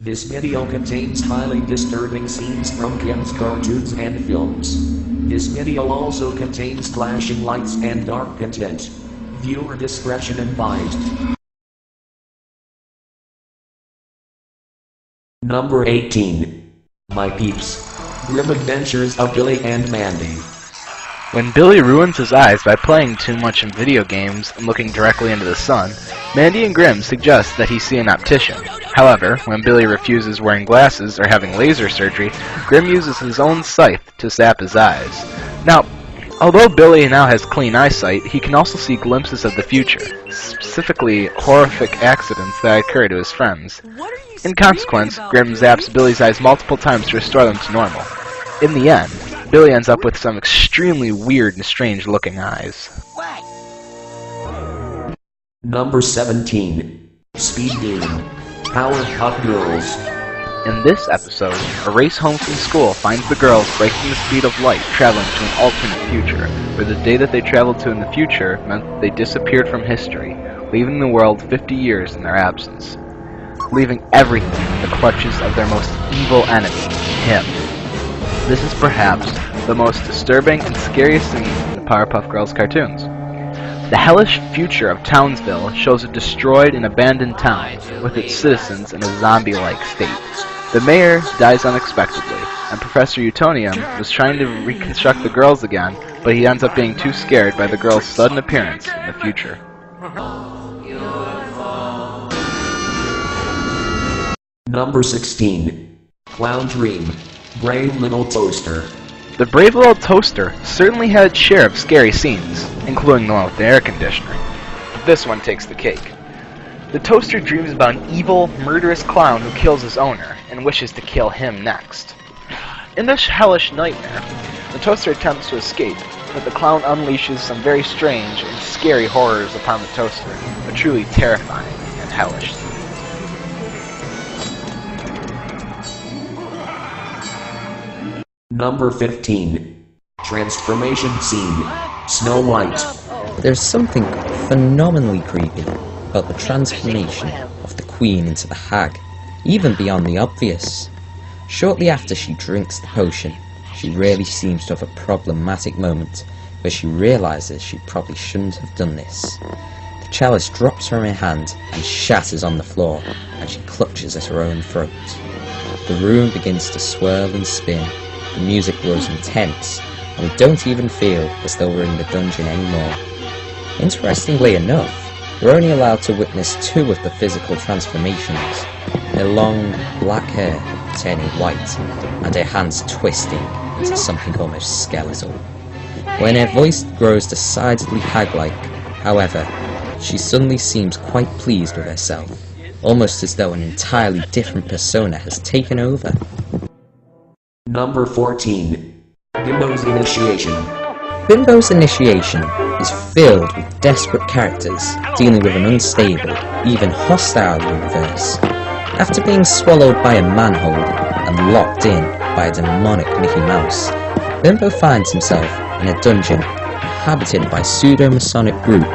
This video contains highly disturbing scenes from Ken's cartoons and films. This video also contains flashing lights and dark content. Viewer discretion advised. Number 18. My Peeps. Grim Adventures of Billy and Mandy. When Billy ruins his eyes by playing too much in video games and looking directly into the sun, Mandy and Grim suggest that he see an optician. However, when Billy refuses wearing glasses or having laser surgery, Grim uses his own scythe to zap his eyes. Now, although Billy now has clean eyesight, he can also see glimpses of the future, specifically horrific accidents that occur to his friends. In consequence, Grim zaps Billy's eyes multiple times to restore them to normal. In the end, Billy ends up with some extremely weird and strange looking eyes. Number 17. Speed Demon. Powerpuff Girls. In this episode, a race home from school finds the girls breaking the speed of light traveling to an alternate future, where the day that they traveled to in the future meant that they disappeared from history, leaving the world 50 years in their absence, leaving everything in the clutches of their most evil enemy, him. This is perhaps the most disturbing and scariest scene in the Powerpuff Girls cartoons. The hellish future of Townsville shows a destroyed and abandoned town, with its citizens in a zombie-like state. The mayor dies unexpectedly, and Professor Utonium was trying to reconstruct the girls again, but he ends up being too scared by the girls' sudden appearance in the future. Number 16. Clown Dream. Brave Little Toaster. The Brave Little Toaster certainly had its share of scary scenes, including the one with the air conditioner. But this one takes the cake. The toaster dreams about an evil, murderous clown who kills his owner, and wishes to kill him next. In this hellish nightmare, the toaster attempts to escape, but the clown unleashes some very strange and scary horrors upon the toaster, a truly terrifying and hellish scene. Number 15. Transformation Scene. Snow White. There's something phenomenally creepy about the transformation of the Queen into the Hag, even beyond the obvious. Shortly after she drinks the potion, she really seems to have a problematic moment where she realises she probably shouldn't have done this. The chalice drops from her hand and shatters on the floor, and she clutches at her own throat. The room begins to swirl and spin. The music grows intense, and we don't even feel as though we're in the dungeon anymore. Interestingly enough, we're only allowed to witness 2 of the physical transformations, her long black hair turning white, and her hands twisting into something almost skeletal. When her voice grows decidedly hag-like, however, she suddenly seems quite pleased with herself, almost as though an entirely different persona has taken over. Number 14. Bimbo's Initiation. Bimbo's Initiation is filled with desperate characters dealing with an unstable, even hostile universe. After being swallowed by a manhole and locked in by a demonic Mickey Mouse, Bimbo finds himself in a dungeon inhabited by a pseudo-Masonic group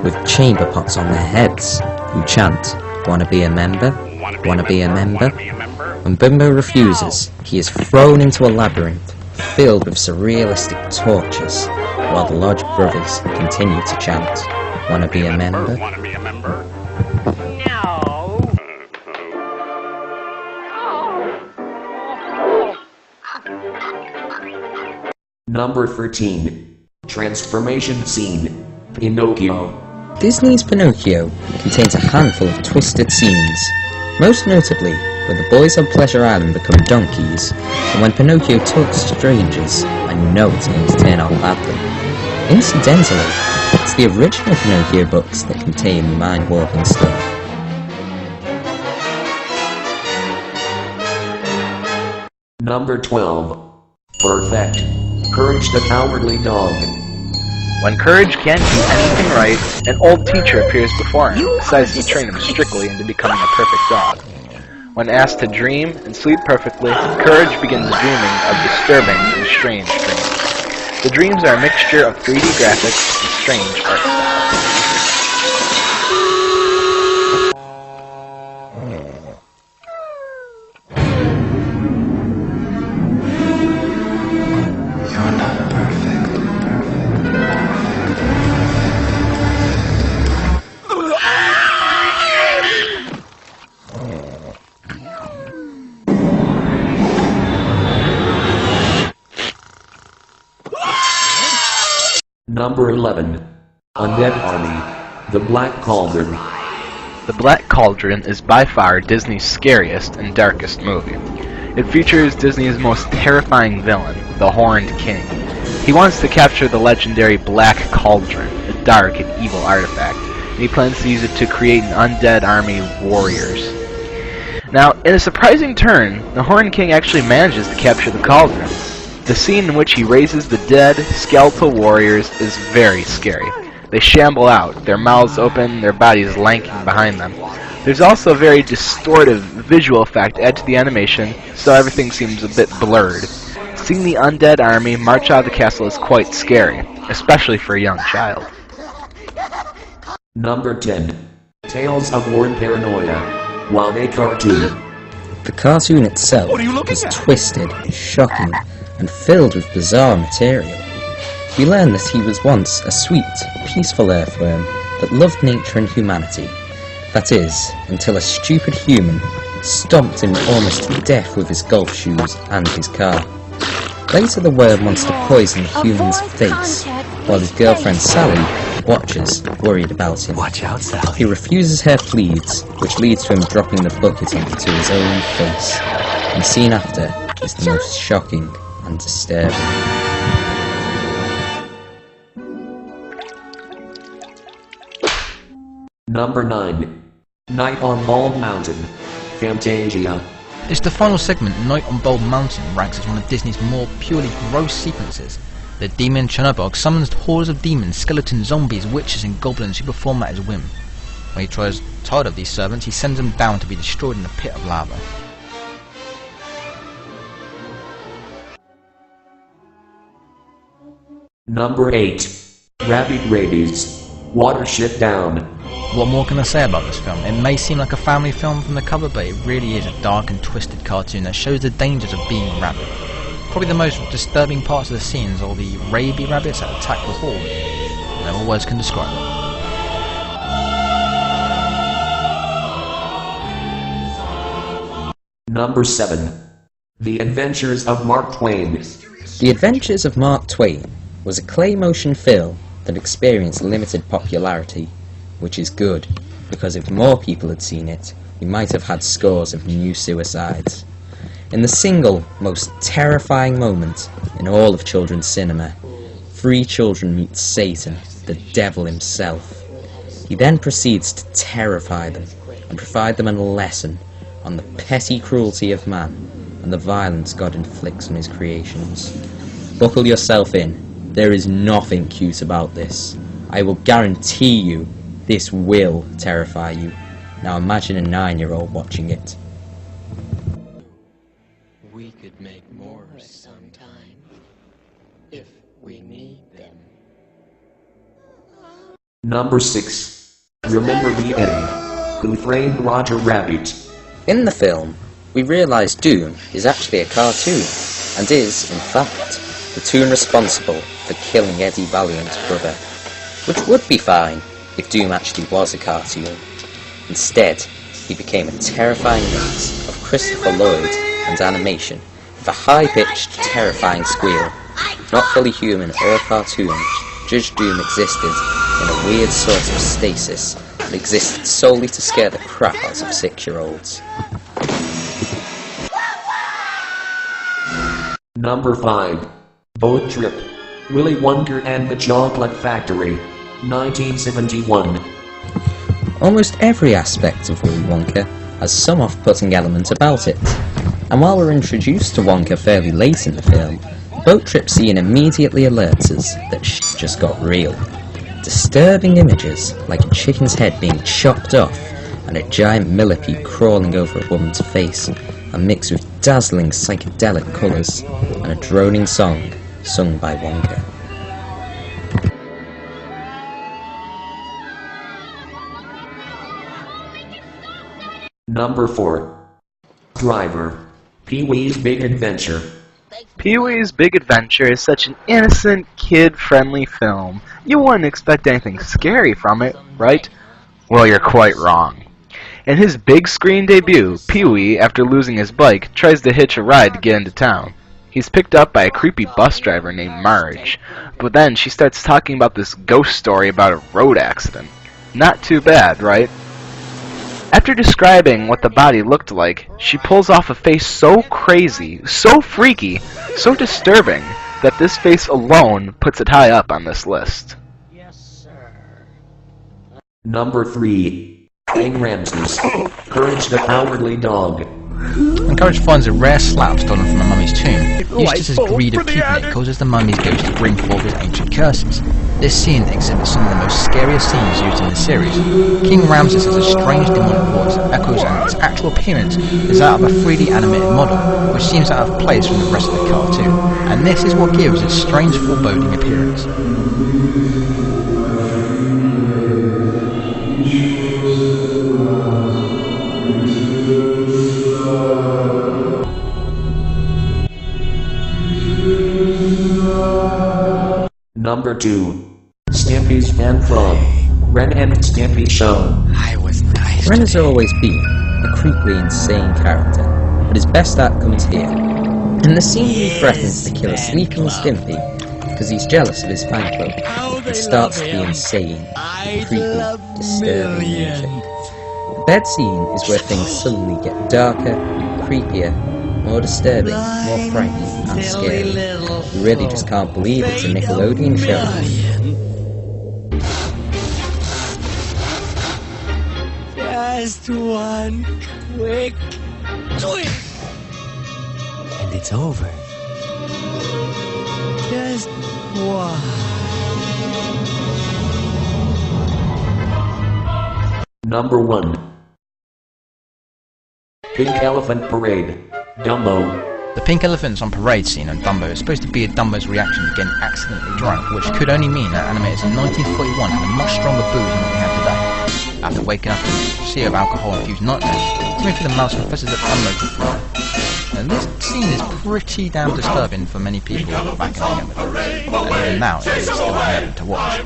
with chamber pots on their heads who chant, "Wanna be a member? Wanna be a member?" When Bimbo refuses, he is thrown into a labyrinth filled with surrealistic tortures, while the Lodge brothers continue to chant, "Wanna be a member? Wanna be a member?" Number 13. Transformation Scene. Pinocchio. Disney's Pinocchio contains a handful of twisted scenes, most notably when the boys on Pleasure Island become donkeys, and when Pinocchio talks to strangers, I know it's going to turn out badly. Incidentally, it's the original Pinocchio books that contain mind-warping stuff. Number 12. Perfect. Courage the Cowardly Dog. When Courage can't do anything right, an old teacher appears before him and decides to train him strictly into becoming a perfect dog. When asked to dream and sleep perfectly, Courage begins dreaming of disturbing and strange dreams. The dreams are a mixture of 3D graphics and strange art style. Number 11. Undead Army. The Black Cauldron. The Black Cauldron is by far Disney's scariest and darkest movie. It features Disney's most terrifying villain, the Horned King. He wants to capture the legendary Black Cauldron, a dark and evil artifact, and he plans to use it to create an undead army of warriors. Now, in a surprising turn, the Horned King actually manages to capture the cauldron. The scene in which he raises the dead, skeletal warriors is very scary. They shamble out, their mouths open, their bodies lanking behind them. There's also a very distortive visual effect added to the animation, so everything seems a bit blurred. Seeing the undead army march out of the castle is quite scary, especially for a young child. Number 10. Tales of War and Paranoia. While a cartoon. The cartoon itself was twisted, shocking, and filled with bizarre material. We learn that he was once a sweet, peaceful earthworm that loved nature and humanity. That is, until a stupid human stomped him almost to death with his golf shoes and his car. Later the worm wants to poison the human's face, while his girlfriend Sally watches, worried about him. Watch out, Sally. He refuses her pleads, which leads to him dropping the bucket onto his own face. And the scene after is the most shocking and disturbing. Number 9. Night on Bald Mountain. Fantasia. It's the final segment. Night on Bald Mountain ranks as one of Disney's more purely gross sequences. The demon Chernobog summons hordes of demons, skeletons, zombies, witches and goblins who perform at his whim. When he tries tired of these servants, he sends them down to be destroyed in a pit of lava. Number 8. Rabbit Rabies. Watership Down. What more can I say about this film? It may seem like a family film from the cover, but it really is a dark and twisted cartoon that shows the dangers of being a rabbit. Probably the most disturbing parts of the scenes are the rabid rabbits that attack the horde. No words can describe it. Number 7. The Adventures of Mark Twain. The Adventures of Mark Twain was a clay motion film that experienced limited popularity, which is good, because if more people had seen it, we might have had scores of new suicides. In the single most terrifying moment in all of children's cinema, 3 children meet Satan, the devil himself. He then proceeds to terrify them and provide them a lesson on the petty cruelty of man and the violence God inflicts on his creations. Buckle yourself in. There is nothing cute about this. I will guarantee you this will terrify you. Now imagine a 9-year-old watching it. We could make more sometime, if we need them. Number 6. Remember the Eddie, who framed Roger Rabbit. In the film, we realise Doom is actually a cartoon, and is, in fact, the toon responsible for killing Eddie Valiant's brother, which would be fine if Doom actually was a cartoon. Instead, he became a terrifying mix of Christopher Lloyd and animation, with a high-pitched, terrifying squeal. Not fully human or cartoon, Judge Doom existed in a weird sort of stasis that existed solely to scare the crap out of 6-year-olds. Number 5. Boat Trip. Willy Wonka and the Chocolate Factory. 1971. Almost every aspect of Willy Wonka has some off-putting element about it, and while we're introduced to Wonka fairly late in the film, the boat trip scene immediately alerts us that shit just got real. Disturbing images, like a chicken's head being chopped off and a giant millipede crawling over a woman's face, are mixed with dazzling psychedelic colours and a droning song sung by Wonka. Number 4. Driver. Pee-wee's Big Adventure. Pee-wee's Big Adventure is such an innocent, kid-friendly film. You wouldn't expect anything scary from it, right? Well, you're quite wrong. In his big screen debut, Pee-wee, after losing his bike, tries to hitch a ride to get into town. He's picked up by a creepy bus driver named Marge, but then she starts talking about this ghost story about a road accident. Not too bad, right? After describing what the body looked like, she pulls off a face so crazy, so freaky, so disturbing, that this face alone puts it high up on this list. Number 3. King Ramses. Courage the Cowardly Dog. When Courage finds a rare slab stolen from a mummy's tomb, Eustace's greed of keeping it causes the mummy's ghost to bring forth his ancient curses. This scene exhibits some of the most scariest scenes used in the series. King Ramses has a strange demonic voice that echoes, and its actual appearance is that of a 3D animated model, which seems out of place from the rest of the cartoon, and this is what gives its strange foreboding appearance. Number 2. Stampy's Fan Club. Ren and Stampy Show. Ren has always been a creepily insane character, but his best act comes here. In the scene he threatens to kill a sleeping Stimpy because he's jealous of his fan club, it starts to be insane, creepy, disturbing music. The bed scene is where things suddenly get darker, creepier, more disturbing, more frightening and scary. You really just can't believe it's a Nickelodeon show. Just one quick twist, and it's over. Just one. Number 1. Pink Elephant Parade. Dumbo. The pink elephants on parade scene on Dumbo is supposed to be Dumbo's reaction to getting accidentally drunk, which could only mean that animators in 1941 had a much stronger booze than what we have today. After waking up in a sea of alcohol-infused nightmares, Timothy the Mouse confesses that Dumbo could fly. And this scene is pretty damn disturbing for many people back in the 70s, and even now it is still unnerving to watch.